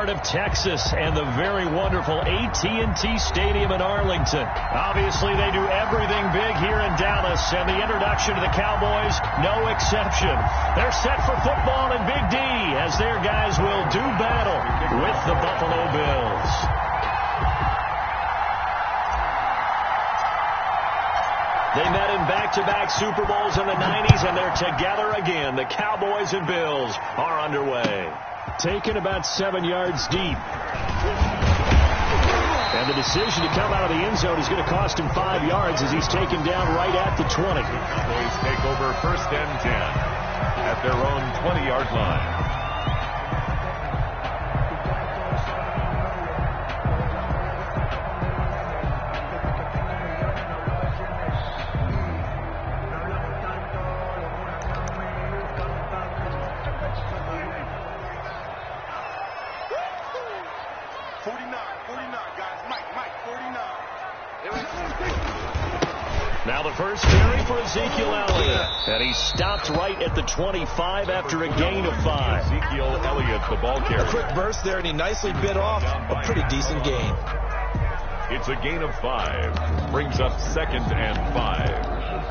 heart of Texas and the very wonderful AT&T Stadium in Arlington. Obviously, they do everything big here in Dallas, and the introduction to the Cowboys, no exception. They're set for football in Big D as their guys will do battle with the Buffalo Bills. They met in back-to-back Super Bowls in the 90s, and they're together again. The Cowboys and Bills are underway. Taken about 7 yards deep. And the decision to come out of the end zone is going to cost him 5 yards as he's taken down right at the 20. Cowboys take over 1st and 10 at their own 20-yard line. Now the first carry for Ezekiel Elliott. And he stopped right at the 25 after a gain of 5. Ezekiel Elliott, the ball carrier. A quick burst there, and he nicely bit off a pretty decent gain. It's a gain of 5. Brings up 2nd and 5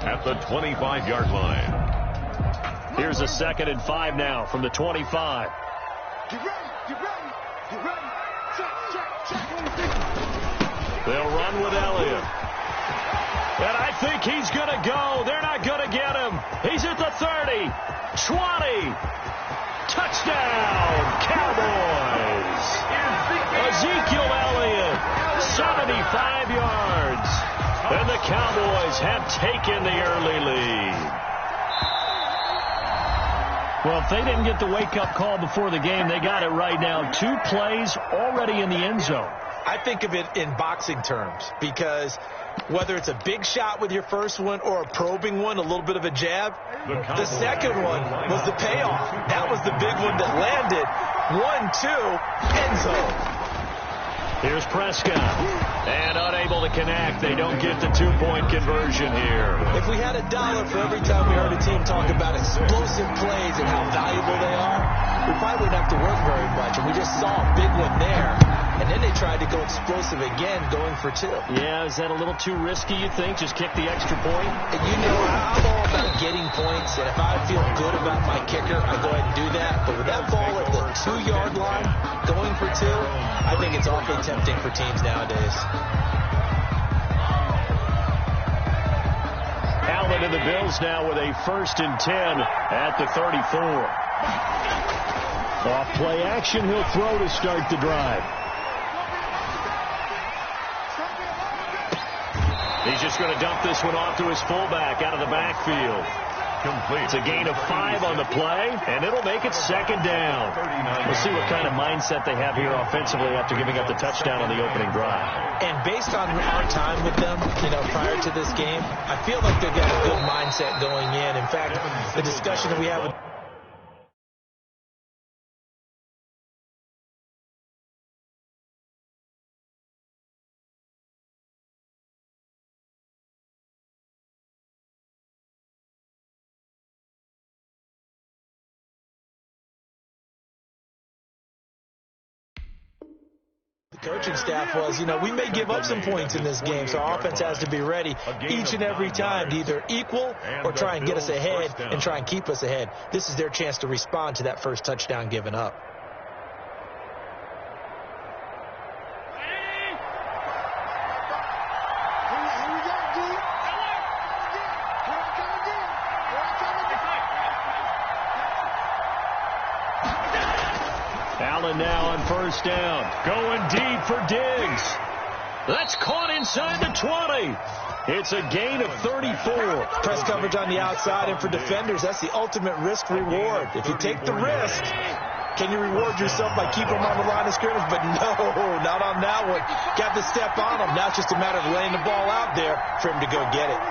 at the 25-yard line. Here's a 2nd and 5 now from the 25. Get ready, get ready, get ready. Check. They'll run with Elliott. And I think he's going to go. They're not going to get him. He's at the 30, 20. Touchdown, Cowboys. Ezekiel Elliott, 75 yards. And the Cowboys have taken the early lead. Well, if they didn't get the wake-up call before the game, they got it right now. 2 plays already in the end zone. I think of it in boxing terms because whether it's a big shot with your first one or a probing one, a little bit of a jab, the second one was the payoff. That was the big one that landed. 1-2, end zone. Here's Prescott. And unable to connect. They don't get the 2-point conversion here. If we had $1 for every time we heard a team talk about explosive plays and how valuable they are, we probably wouldn't have to work very much. And we just saw a big one there. And then they tried to go explosive again, going for 2. Yeah, is that a little too risky, you think? Just kick the extra point? And you know, I'm all about getting points, and if I feel good about my kicker, I go ahead and do that. But with that ball at the 2-yard line, going for 2, I think it's awfully tempting for teams nowadays. Allen and the Bills now with a 1st and 10 at the 34. Off play action, he'll throw to start the drive. He's just going to dump this one off to his fullback out of the backfield. Complete. It's a gain of 5 on the play, and it'll make it 2nd down. We'll see what kind of mindset they have here offensively after giving up the touchdown on the opening drive. And based on our time with them, prior to this game, I feel like they've got a good mindset going in. In fact, the discussion that we have with the coaching staff was, we may give up some points in this game, so our offense has to be ready each and every time to either equal or try and get us ahead and try and keep us ahead. This is their chance to respond to that first touchdown given up. Allen now on 1st down. Going deep for Diggs. That's caught inside the 20. It's a gain of 34. Press coverage on the outside, and for defenders, that's the ultimate risk reward. If you take the risk, can you reward yourself by keeping them on the line of scrimmage? But no, not on that one. Got to step on them. Now it's just a matter of laying the ball out there for him to go get it.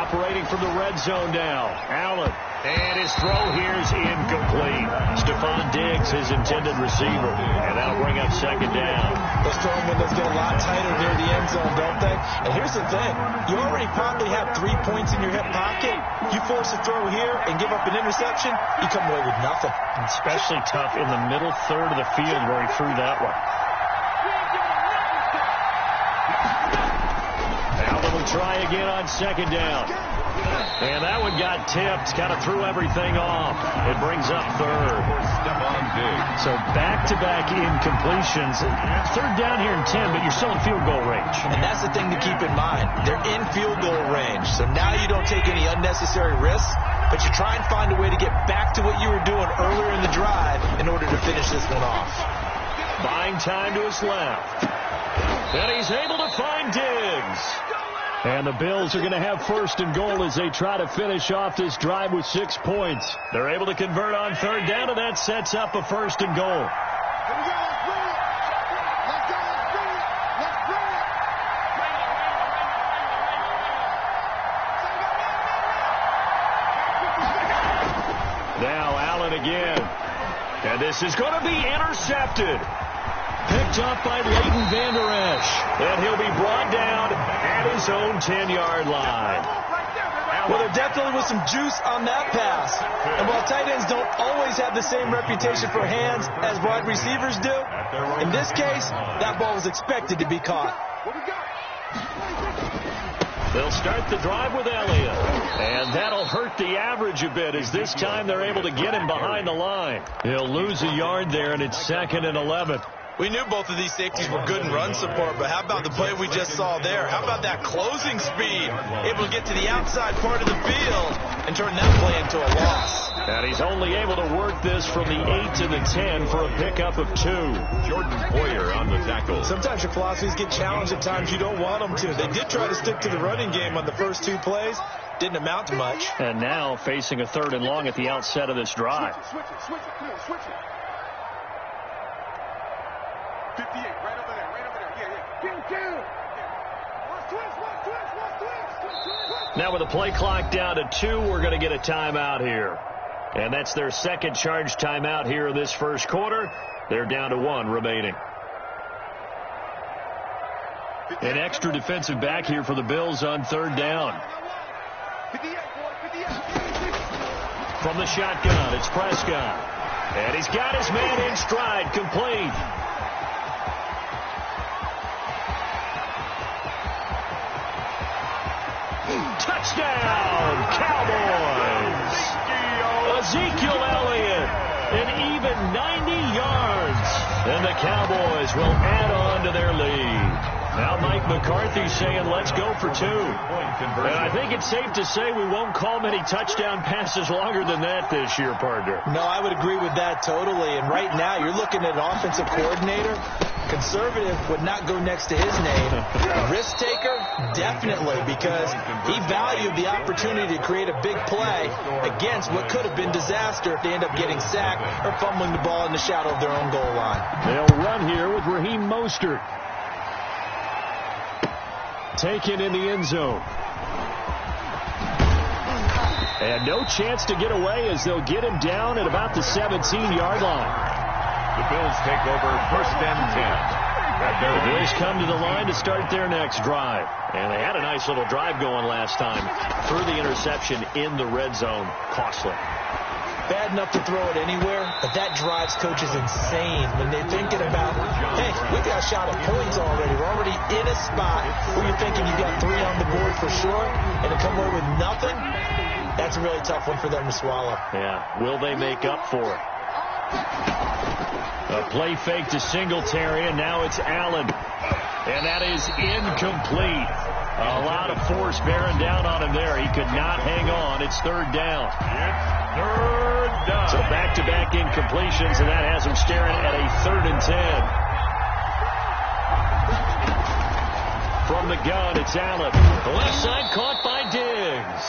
operating from the red zone now. Allen. And his throw here is incomplete. Stephon Diggs, his intended receiver. And that'll bring up second down. Those throwing windows get a lot tighter near the end zone, don't they? And here's the thing. You already probably have 3 points in your hip pocket. You force a throw here and give up an interception, you come away with nothing. Especially tough in the middle third of the field where he threw that one. Allen will try again on second down. And that one got tipped, kind of threw everything off. It brings up third. So back-to-back incompletions. Third down here in 10, but you're still in field goal range. And that's the thing to keep in mind. They're in field goal range. So now you don't take any unnecessary risks, but you try and find a way to get back to what you were doing earlier in the drive in order to finish this one off. Buying time to his left. And he's able to find Diggs. And the Bills are going to have first and goal as they try to finish off this drive with 6 points. They're able to convert on third down, and that sets up a first and goal. Now Allen again. And this is going to be intercepted. Picked up by Leighton Vander Esch. And he'll be brought down at his own 10-yard line. Well, there definitely was some juice on that pass. And while tight ends don't always have the same reputation for hands as wide receivers do, in this case, that ball was expected to be caught. They'll start the drive with Elliott. And that'll hurt the average a bit as this time they're able to get him behind the line. He'll lose a yard there, and it's 2nd and 11. We knew both of these safeties were good in run support, but how about the play we just saw there? How about that closing speed? Able to get to the outside part of the field and turn that play into a loss. And he's only able to work this from the 8 to the 10 for a pickup of 2. Jordan Poyer on the tackle. Sometimes your philosophies get challenged at times you don't want them to. They did try to stick to the running game on the first 2 plays. Didn't amount to much. And now facing a 3rd and long at the outset of this drive. Switch it. 58, right over there. Yeah. Now with the play clock down to 2, we're going to get a timeout here. And that's their second charge timeout here in this first quarter. They're down to 1 remaining. An extra defensive back here for the Bills on third down. From the shotgun, it's Prescott. And he's got his man in stride, complete. Touchdown, Cowboys! Ezekiel Elliott, an even 90 yards. And the Cowboys will add on to their lead. Now Mike McCarthy saying, let's go for 2. And I think it's safe to say we won't call many touchdown passes longer than that this year, partner. No, I would agree with that totally. And right now, you're looking at an offensive coordinator. Conservative would not go next to his name. Risk taker, definitely, because he valued the opportunity to create a big play against what could have been disaster if they end up getting sacked or fumbling the ball in the shadow of their own goal line. They'll run here with Raheem Mostert. Taken in the end zone. And no chance to get away as they'll get him down at about the 17-yard line. The Bills take over 1st and 10. The Bills come to the line to start their next drive. And they had a nice little drive going last time. Threw the interception in the red zone. Costly. Bad enough to throw it anywhere, but that drives coaches insane when they're thinking about, hey, we got a shot at points already. We're already in a spot where you're thinking you've got 3 on the board for sure, and to come away with nothing, that's a really tough one for them to swallow. Yeah, will they make up for it? A play fake to Singletary, and now it's Allen. And that is incomplete. A lot of force bearing down on him there. He could not hang on. It's 3rd down. Third down. So back-to-back incompletions, and that has him staring at a 3rd and 10. From the gun, it's Allen. The left side caught by Diggs.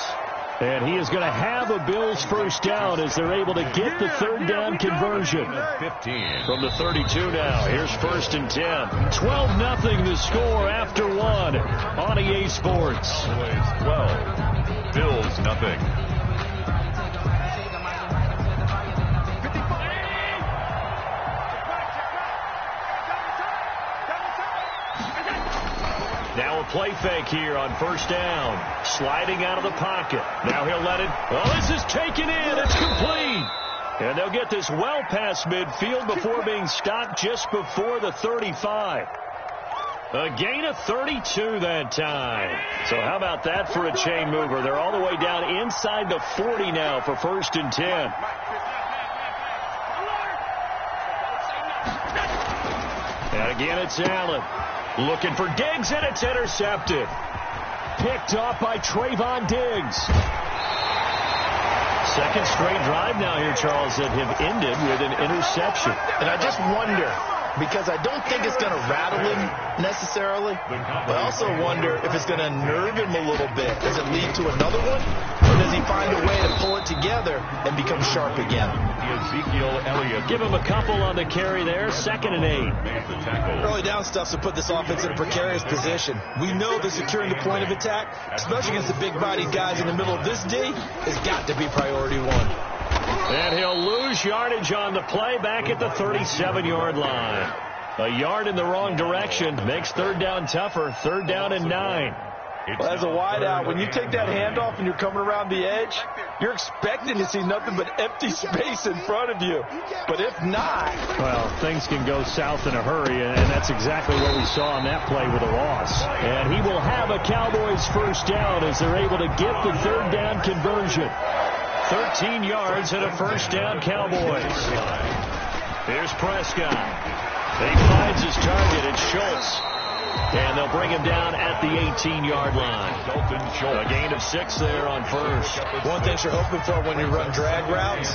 And he is going to have a Bills first down as they're able to get the 3rd down conversion. 15. From the 32 now, here's 1st and 10. 12-0 the score after 1 on EA Sports. 12. Bills nothing. Now a play fake here on first down. Sliding out of the pocket. Now he'll let it. Oh, this is taken in. It's complete. And they'll get this well past midfield before being stopped just before the 35. A gain of 32 that time. So how about that for a chain mover? They're all the way down inside the 40 now for first and 10. And again, it's Allen. Looking for Diggs, and it's intercepted. Picked off by Trayvon Diggs. Second straight drive now here, Charles, that have ended with an interception. And I just wonder, because I don't think it's going to rattle him necessarily, but I also wonder if it's going to nerve him a little bit. Does it lead to another one, or does he find a way to pull it together and become sharp again? Ezekiel Elliott. Give him a couple on the carry there. 2nd and 8. Early down stuff's to put this offense in a precarious position. We know that securing the point of attack, especially against the big-bodied guys in the middle of this D, has got to be priority one. And he'll lose yardage on the play back at the 37-yard line. A yard in the wrong direction makes third down tougher. 3rd down and 9. Well, as a wideout, when you take that handoff and you're coming around the edge, you're expecting to see nothing but empty space in front of you. But if not... Well, things can go south in a hurry, and that's exactly what we saw on that play with a loss. And he will have a Cowboys first down as they're able to get the 3rd down conversion. 13 yards and a first down, Cowboys. Here's Prescott. He finds his target. It's Schultz. And they'll bring him down at the 18-yard line. A gain of 6 there on first. One thing you're hoping for when you run drag routes,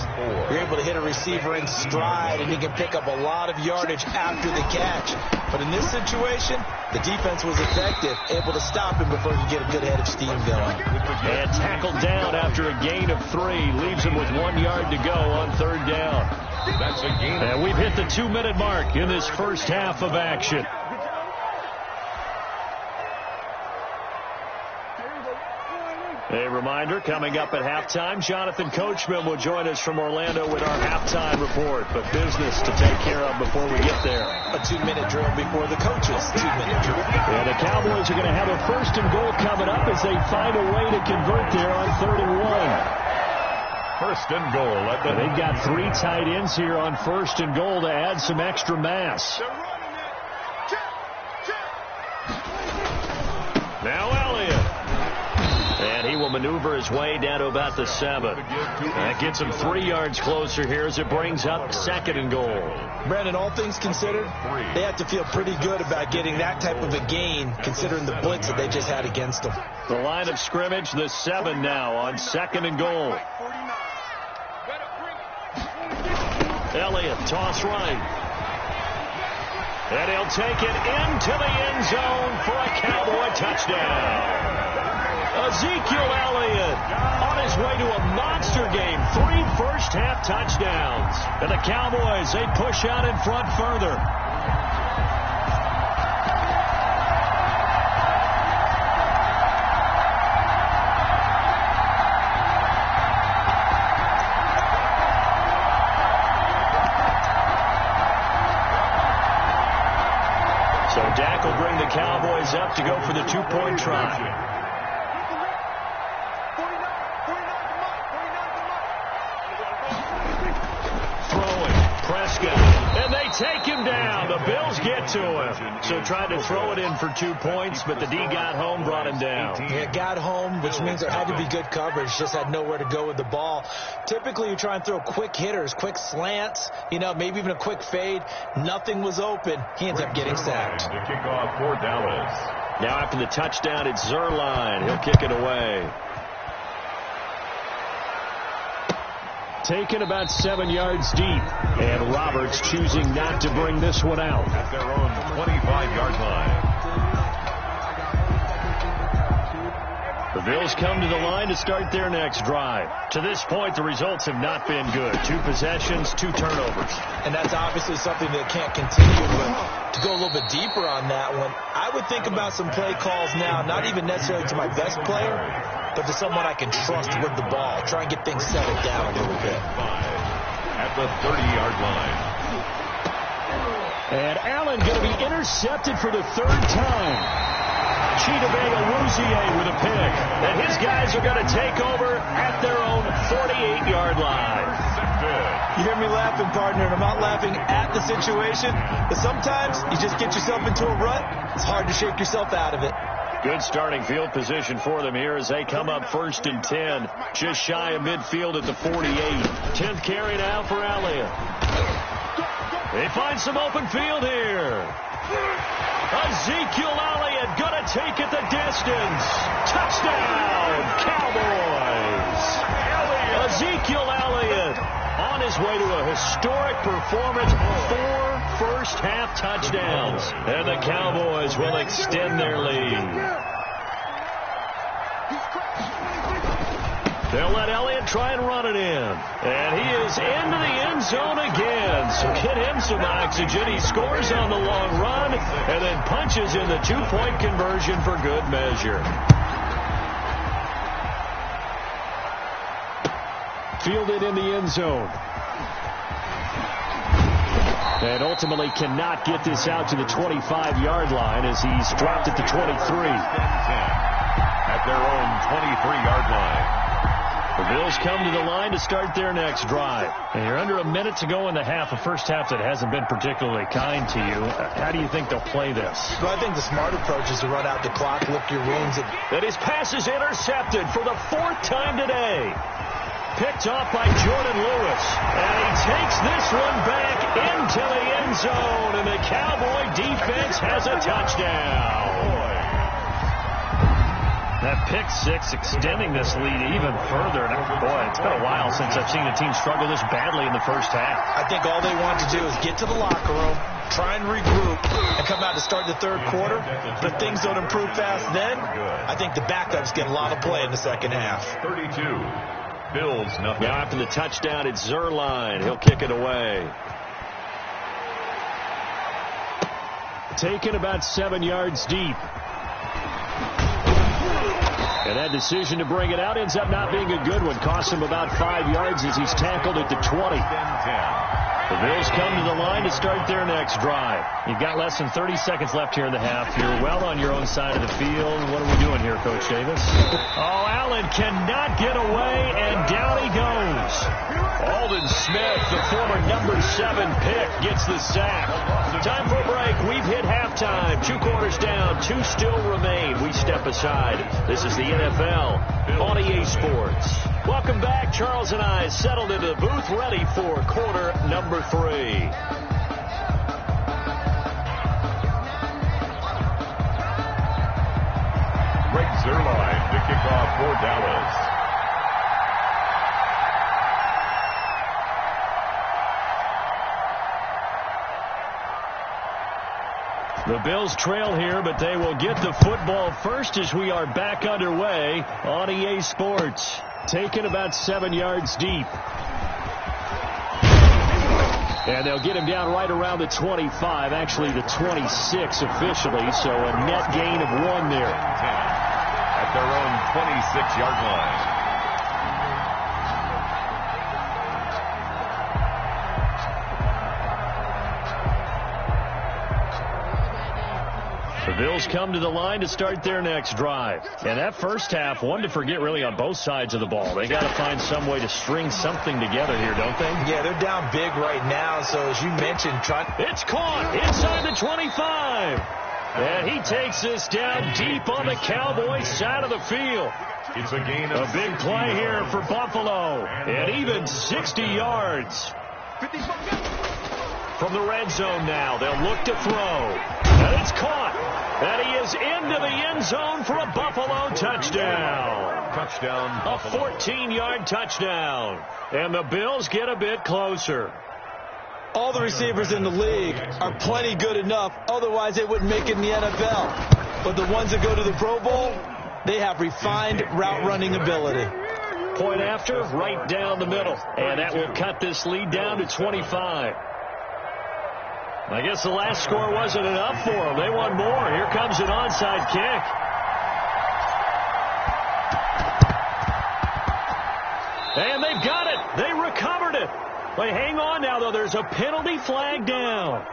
you're able to hit a receiver in stride, and he can pick up a lot of yardage after the catch. But in this situation, the defense was effective, able to stop him before he could get a good head of steam going. And tackled down after a gain of 3. Leaves him with 1 yard to go on 3rd down. That's a gain. And we've hit the 2-minute mark in this first half of action. A reminder, coming up at halftime, Jonathan Coachman will join us from Orlando with our halftime report. But business to take care of before we get there. A 2-minute drill before the coaches. 2-minute drill. And the Cowboys are going to have a first and goal coming up as they find a way to convert there on 3rd and 1. First and goal. They've got 3 tight ends here on first and goal to add some extra mass. Now Elliott. And he will maneuver his way down to about the 7. That gets him 3 yards closer here as it brings up 2nd and goal. Brandon, all things considered, they have to feel pretty good about getting that type of a gain considering the blitz that they just had against them. The line of scrimmage, the 7 now on 2nd and goal. Elliott, toss right. And he'll take it into the end zone for a Cowboy touchdown. Ezekiel Elliott on his way to a monster game. 3 first-half touchdowns. And the Cowboys, they push out in front further. So Dak will bring the Cowboys up to go for the 2-point try. And they take him down. The Bills get to him. So tried to throw it in for 2 points, but the D got home, brought him down. Yeah, got home, which means there had to be good coverage. Just had nowhere to go with the ball. Typically, you try and throw quick hitters, quick slants, maybe even a quick fade. Nothing was open. He ends up getting sacked. To kick off for Dallas. Now after the touchdown, it's Zerline. He'll kick it away. Taken about 7 yards deep. And Roberts choosing not to bring this one out. At their own 25-yard line. The Bills come to the line to start their next drive. To this point, the results have not been good. 2 possessions, 2 turnovers. And that's obviously something that can't continue. But to go a little bit deeper on that one, I would think about some play calls now, not even necessarily to my best player, but to someone I can trust with the ball. Try and get things settled down a little bit. At the 30-yard line. And Allen going to be intercepted for the third time. Chidobe with a pick. And his guys are going to take over at their own 48-yard line. You hear me laughing, partner, and I'm not laughing at the situation, but sometimes you just get yourself into a rut. It's hard to shake yourself out of it. Good starting field position for them here as they come up 1st and 10. Just shy of midfield at the 48. 10th carry now for Elliott. They find some open field here. Ezekiel Elliott going to take it the distance. Touchdown, Cowboys. Ezekiel Elliott on his way to a historic performance. 4 first-half touchdowns. And the Cowboys will extend their lead. They'll let Elliott try and run it in. And he is into the end zone again. So get him some oxygen. He scores on the long run and then punches in the 2-point conversion for good measure. Fielded in the end zone. And ultimately cannot get this out to the 25-yard line as he's dropped at the 23. At their own 23-yard line. The Bills come to the line to start their next drive. And you're under a minute to go in the half, a first half that hasn't been particularly kind to you. How do you think they'll play this? Well, I think the smart approach is to run out the clock, lick your wounds. And his pass is intercepted for the 4th time today. Picked off by Jordan Lewis. And he takes this one back into the end zone. And the Cowboy defense has a touchdown. That pick six extending this lead even further. Boy, it's been a while since I've seen a team struggle this badly in the first half. I think all they want to do is get to the locker room, try and regroup, and come out to start the third quarter. But if things don't improve fast then, I think the backups get a lot of play in the second half. 32. Bills nothing. Now after the touchdown, it's Zerline. He'll kick it away. Taken about 7 yards deep. And that decision to bring it out ends up not being a good one. Costs him about 5 yards as he's tackled at the 20. The Bills come to the line to start their next drive. You've got less than 30 seconds left here in the half. You're well on your own side of the field. What are we doing here, Coach Davis? Oh, Allen cannot get away, and down he goes. Alden Smith, the former number 7 pick, gets the sack. Time for a break. We've hit halftime. 2 quarters down. 2 still remain. We step aside. This is the NFL on EA Sports. Welcome back. Charles and I settled into the booth, ready for quarter number 3. Greg Zerline to kick off for Dallas. The Bills trail here, but they will get the football first as we are back underway on EA Sports. Taken about 7 yards deep. And they'll get him down right around the 25, actually the 26 officially, so a net gain of 1 there. At their own 26-yard line. The Bills come to the line to start their next drive. And that first half, one to forget really on both sides of the ball. They got to find some way to string something together here, don't they? Yeah, they're down big right now. So as you mentioned, it's caught inside the 25. And he takes this down deep on the Cowboys side of the field. It's a gain of a big play here for Buffalo. And even 60 yards. From the red zone now, they'll look to throw. And it's caught. And he is into the end zone for a Buffalo touchdown. Touchdown, A 14-yard touchdown. And the Bills get a bit closer. All the receivers in the league are plenty good enough. Otherwise, they wouldn't make it in the NFL. But the ones that go to the Pro Bowl, they have refined route running ability. Point after, right down the middle. And that will cut this lead down to 25. I guess the last score wasn't enough for them. They want more. Here comes an onside kick. And they've got it. They recovered it. But hang on now, though. There's a penalty flag down.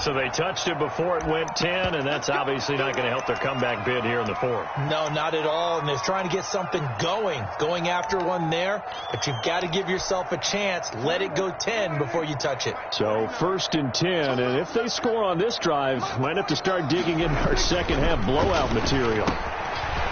So they touched it before it went 10, and that's obviously not going to help their comeback bid here in the fourth. No, not at all. And they're trying to get something going after one there. But you've got to give yourself a chance. Let it go 10 before you touch it. So 1st and 10, and if they score on this drive, might have to start digging in our second half blowout material.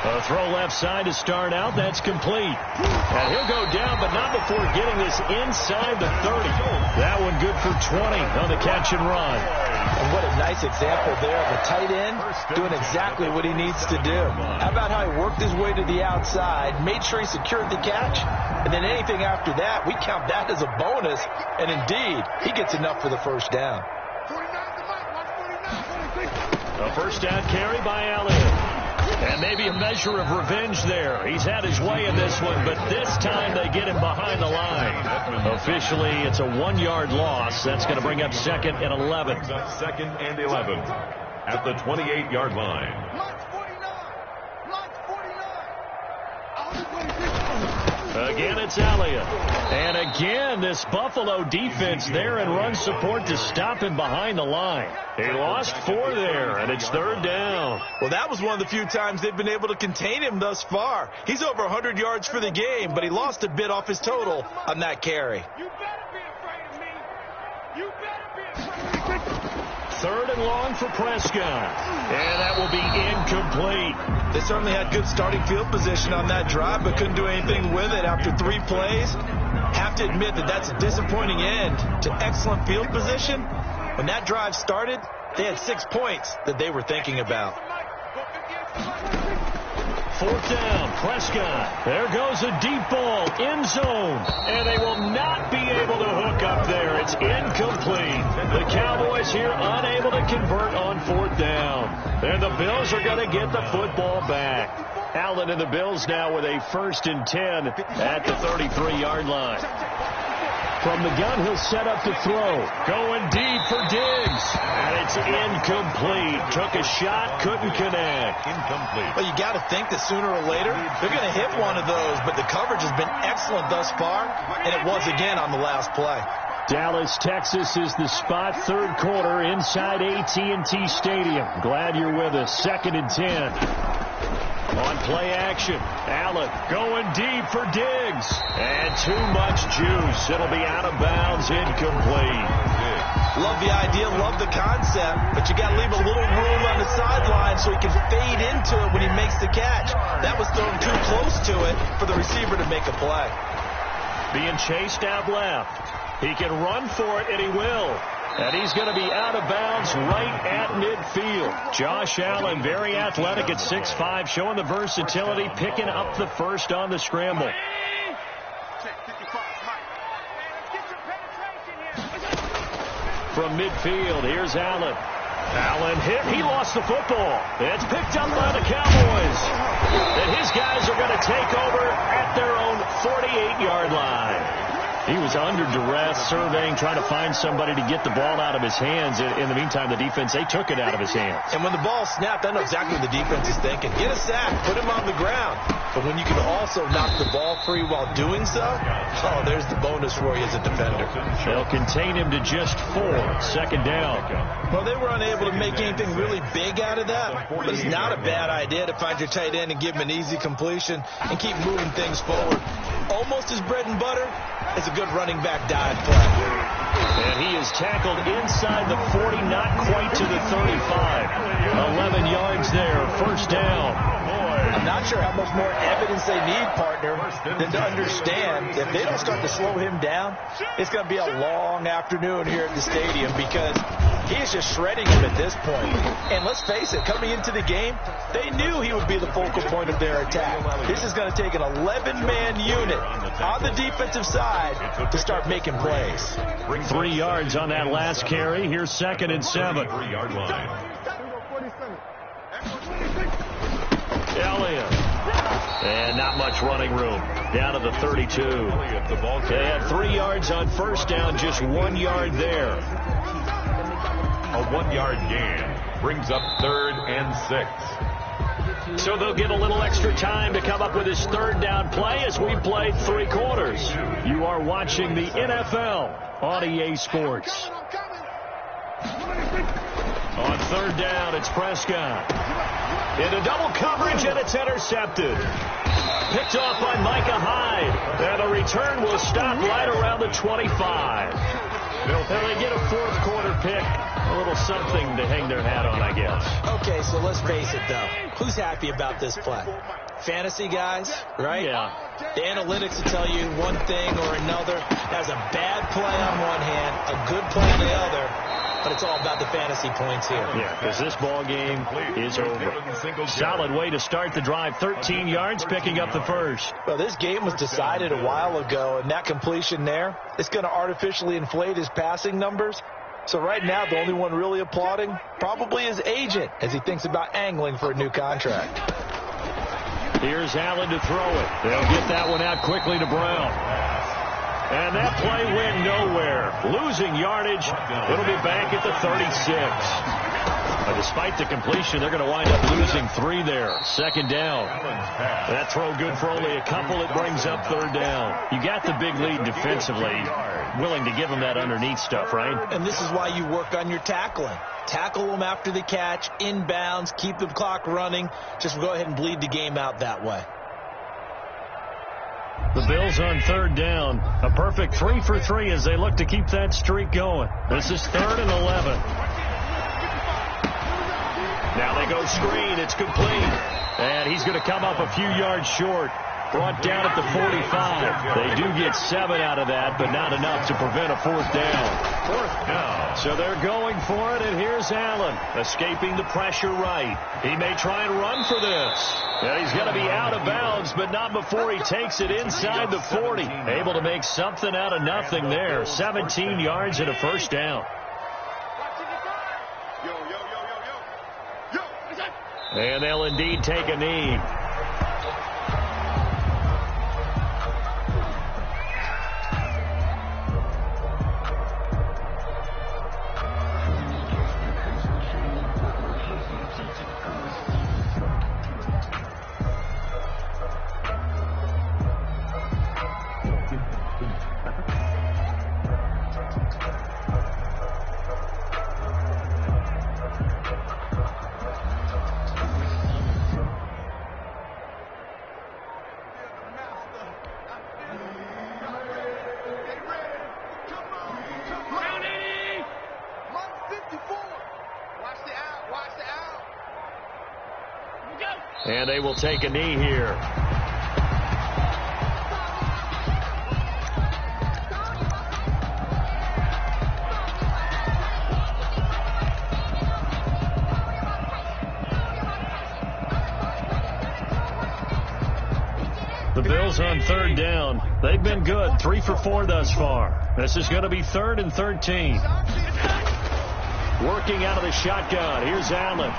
A throw left side to start out. That's complete. And he'll go down, but not before getting this inside the 30. That one good for 20 on the catch and run. And what a nice example there of a tight end doing exactly what he needs to do. How about how he worked his way to the outside, made sure he secured the catch, and then anything after that, we count that as a bonus. And indeed, he gets enough for the first down. A first down carry by Allen. And maybe a measure of revenge there. He's had his way in this one, but this time they get him behind the line. Officially, it's a 1-yard loss. That's going to bring up 2nd and 11. 2nd and 11 at the 28-yard line. Again, it's Elliott. And again, this Buffalo defense there in run support to stop him behind the line. He lost 4 there, and it's 3rd down. Well, that was one of the few times they've been able to contain him thus far. He's over 100 yards for the game, but he lost a bit off his total on that carry. You better be afraid of me. You better be afraid of me. 3rd and long for Prescott. And that will be incomplete. They certainly had good starting field position on that drive, but couldn't do anything with it after 3 plays. Have to admit that that's a disappointing end to excellent field position. When that drive started, they had 6 points that they were thinking about. 4th down, Prescott. There goes a deep ball, end zone. And they will not be able to hook up there. It's incomplete. The Cowboys here unable to convert on 4th down. And the Bills are going to get the football back. Allen and the Bills now with a 1st and 10 at the 33-yard line. From the gun, he'll set up to throw. Going deep for Diggs. And it's incomplete. Took a shot, couldn't connect. Incomplete. Well, you got to think that sooner or later, they're going to hit one of those, but the coverage has been excellent thus far, and it was again on the last play. Dallas, Texas is the spot. 3rd quarter inside AT&T Stadium. Glad you're with us. 2nd and 10. On play action, Allen going deep for Diggs. And too much juice. It'll be out of bounds, incomplete. Love the idea, love the concept, but you got to leave a little room on the sideline so he can fade into it when he makes the catch. That was thrown too close to it for the receiver to make a play. Being chased out left. He can run for it, and he will. And he's going to be out of bounds right at midfield. Josh Allen, very athletic at 6'5", showing the versatility, picking up the first on the scramble. From midfield, here's Allen. Allen hit. He lost the football. It's picked up by the Cowboys. And his guys are going to take over at their own 48-yard line. He was under duress, surveying, trying to find somebody to get the ball out of his hands. In the meantime, the defense, they took it out of his hands. And when the ball snapped, I know exactly what the defense is thinking. Get a sack, put him on the ground. But when you can also knock the ball free while doing so, oh, there's the bonus for you as a defender. They'll contain him to just 4. 2nd down. Well, they were unable to make anything really big out of that. But it's not a bad idea to find your tight end and give him an easy completion and keep moving things forward. Almost his bread and butter is a good running back dive play. And he is tackled inside the 40, not quite to the 35. 11 yards there, 1st down. I'm not sure how much more evidence they need, partner, than to understand that if they don't start to slow him down, it's going to be a long afternoon here at the stadium because he is just shredding him at this point. And let's face it, coming into the game, they knew he would be the focal point of their attack. This is going to take an 11-man unit on the defensive side to start making plays. 3 yards on that last carry. Here's 2nd and 7. 3-yard line. Elliott. And not much running room. Down to the 32. They had 3 yards on 1st down, just 1 yard there. A 1-yard gain brings up 3rd and 6. So they'll get a little extra time to come up with his third down play as we played 3 quarters. You are watching the NFL on EA Sports. On third down, it's Prescott. Into double coverage, and it's intercepted. Picked off by Micah Hyde. And the return will stop right around the 25. Now they get a fourth quarter pick. A little something to hang their hat on, I guess. Okay, so let's face it, though. Who's happy about this play? Fantasy guys, right? Yeah. The analytics will tell you one thing or another. That's a bad play on one hand, a good play on the other. But it's all about the fantasy points here. Yeah, because this ball game is over. Solid way to start the drive. 13 yards, picking up the first. Well, this game was decided a while ago, and that completion there is going to artificially inflate his passing numbers. So right now, the only one really applauding probably his agent as he thinks about angling for a new contract. Here's Allen to throw it. They'll get that one out quickly to Brown. And that play went nowhere. Losing yardage. It'll be back at the 36. But despite the completion, they're going to wind up losing 3 there. Second down. That throw good for only a couple. It brings up third down. You got the big lead defensively. Willing to give them that underneath stuff, right? And this is why you work on your tackling. Tackle them after the catch, inbounds, keep the clock running. Just go ahead and bleed the game out that way. The Bills on third down. A perfect 3 for 3 as they look to keep that streak going. This is 3rd and 11. Now they go screen. It's complete. And he's going to come up a few yards short. Brought down at the 45. They do get 7 out of that, but not enough to prevent a 4th down. 4th down. So they're going for it, and here's Allen, escaping the pressure right. He may try and run for this. And he's going to be out of bounds, but not before he takes it inside the 40. Able to make something out of nothing there. 17 yards and a first down. And they'll indeed take a knee. And they will take a knee here. The Bills on third down. They've been good. 3 for 4 thus far. This is going to be 3rd and 13. Working out of the shotgun. Here's Allen.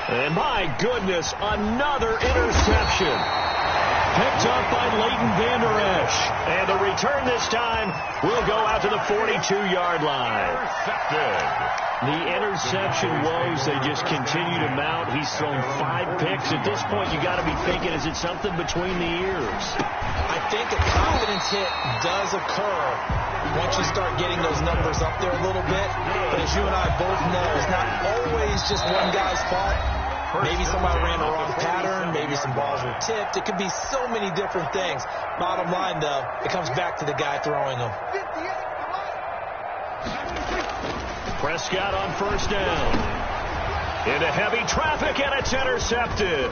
And my goodness, another interception. Picked up by Leighton Vander Esch. And the return this time will go out to the 42-yard line. The interception woes, they just continue to mount. He's thrown 5 picks. At this point, you got to be thinking, is it something between the ears? I think a confidence hit does occur once you start getting those numbers up there a little bit. But as you and I both know, it's not always just one guy's fault. Maybe somebody ran the wrong pattern. Maybe some balls were tipped. It could be so many different things. Bottom line, though, it comes back to the guy throwing them. Prescott on first down. Into heavy traffic, and it's intercepted.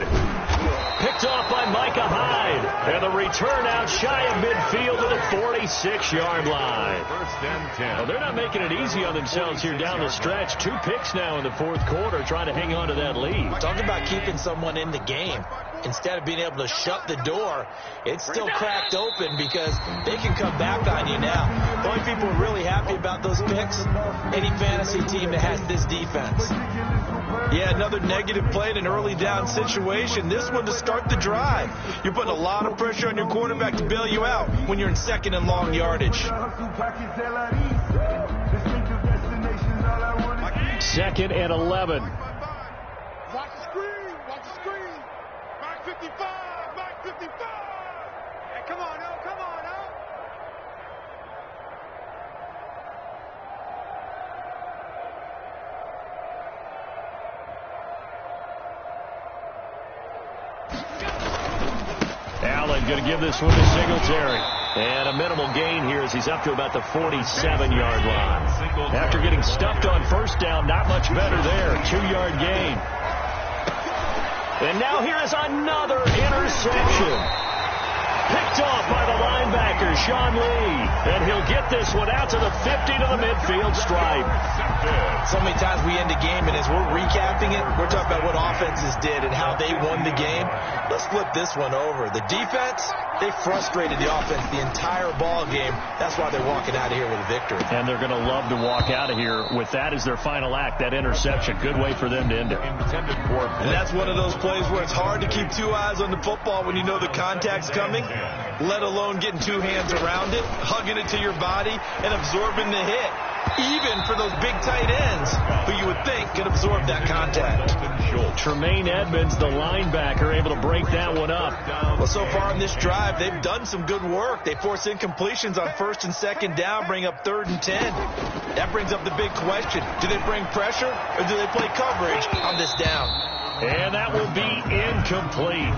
Picked off by Micah Hyde. And the return out shy of midfield to the 46-yard line. First and 10. Well, they're not making it easy on themselves here down the stretch. 2 picks now in the 4th quarter, trying to hang on to that lead. Talk about keeping someone in the game. Instead of being able to shut the door, it's still cracked open because they can come back on you now. The only people who are really happy about those picks, any fantasy team that has this defense. Yeah, another negative play in an early down situation. This one to start the drive. You're putting a lot of pressure on your quarterback to bail you out when you're in 2nd and long yardage. 2nd and 11. Watch the screen. Watch the screen. 55, Mike 55. Hey, come on, oh, come on, oh. Allen going to give this one to Singletary. And a minimal gain here as he's up to about the 47-yard line. After getting stuffed on first down, not much better there. 2-yard gain. And now here is another interception. Picked off by the linebacker, Sean Lee. And he'll get this one out to the 50 to the midfield stripe. So many times we end a game, and as we're recapping it, we're talking about what offenses did and how they won the game. Let's flip this one over. The defense, they frustrated the offense the entire ball game. That's why they're walking out of here with a victory. And they're going to love to walk out of here with that as their final act, that interception. Good way for them to end it. And that's one of those plays where it's hard to keep two eyes on the football when you know the contact's coming, let alone getting two hands around it, hugging it to your body, and absorbing the hit. Even for those big tight ends who you would think could absorb that contact. Tremaine Edmonds, the linebacker, able to break that one up. Well, so far in this drive, they've done some good work. They force incompletions on first and second down, bring up 3rd and 10. That brings up the big question. Do they bring pressure or do they play coverage on this down? And that will be incomplete.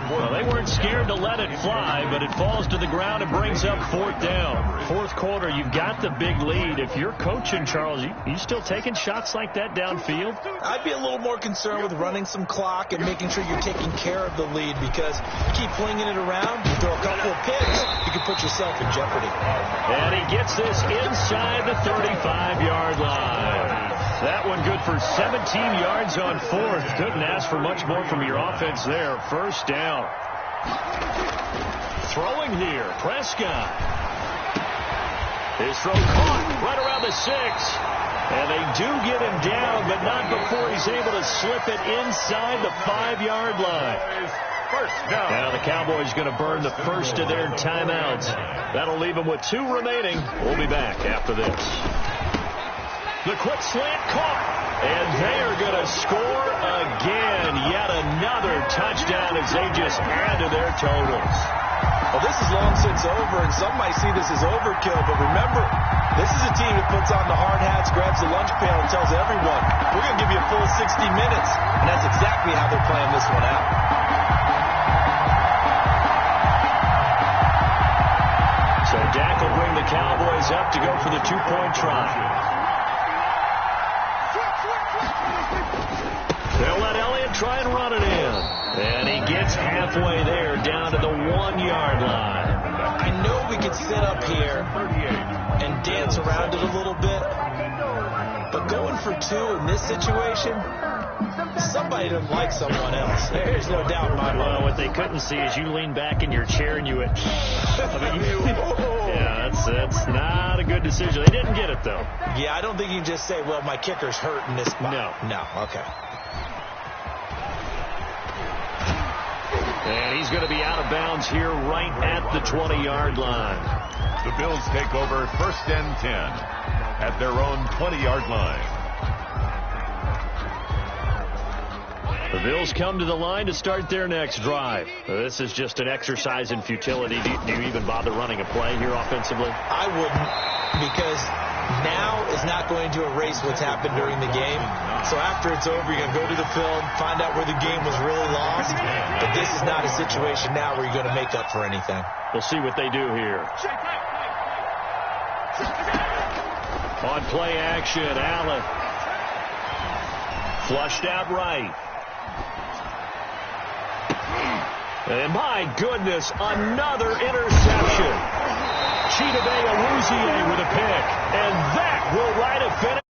Well, they weren't scared to let it fly, but it falls to the ground and brings up 4th down. 4th quarter, you've got the big lead. If you're coaching, Charles, you still taking shots like that downfield? I'd be a little more concerned with running some clock and making sure you're taking care of the lead, because you keep flinging it around, you throw a couple of picks, you can put yourself in jeopardy. And he gets this inside the 35-yard line. That one good for 17 yards on 4th. Couldn't ask for much more from your offense there. 1st down. Throwing here, Prescott. His throw caught right around the 6. And they do get him down, but not before he's able to slip it inside the 5-yard line. First down. Now the Cowboys going to burn the first of their timeouts. That'll leave them with 2 remaining. We'll be back after this. The quick slant caught, and they are going to score again. Yet another touchdown as they just add to their totals. Well, this is long since over, and some might see this as overkill, but remember, this is a team that puts on the hard hats, grabs the lunch pail, and tells everyone, we're going to give you a full 60 minutes, and that's exactly how they're playing this one out. So Dak will bring the Cowboys up to go for the 2-point try. They'll let Elliott try and run it in. And he gets halfway there, down to the 1-yard line. I know we could sit up here and dance around it a little bit, but going for 2 in this situation, somebody doesn't like someone else. There's no doubt in my mind. Well, what they couldn't see is you lean back in your chair and you went, yeah, that's not a good decision. They didn't get it, though. Yeah, I don't think you can just say, well, my kicker's hurt in this spot. No. Okay. And he's going to be out of bounds here right at the 20-yard line. The Bills take over 1st and 10 at their own 20-yard line. The Bills come to the line to start their next drive. This is just an exercise in futility. Do you even bother running a play here offensively? I wouldn't, because now is not going to erase what's happened during the game. So after it's over, you're going to go to the film, find out where the game was really lost. But this is not a situation now where you're going to make up for anything. We'll see what they do here. On play action, Allen. Flushed out right. And my goodness, another interception. Chidobe Awuzie with a pick. And that will write a finish.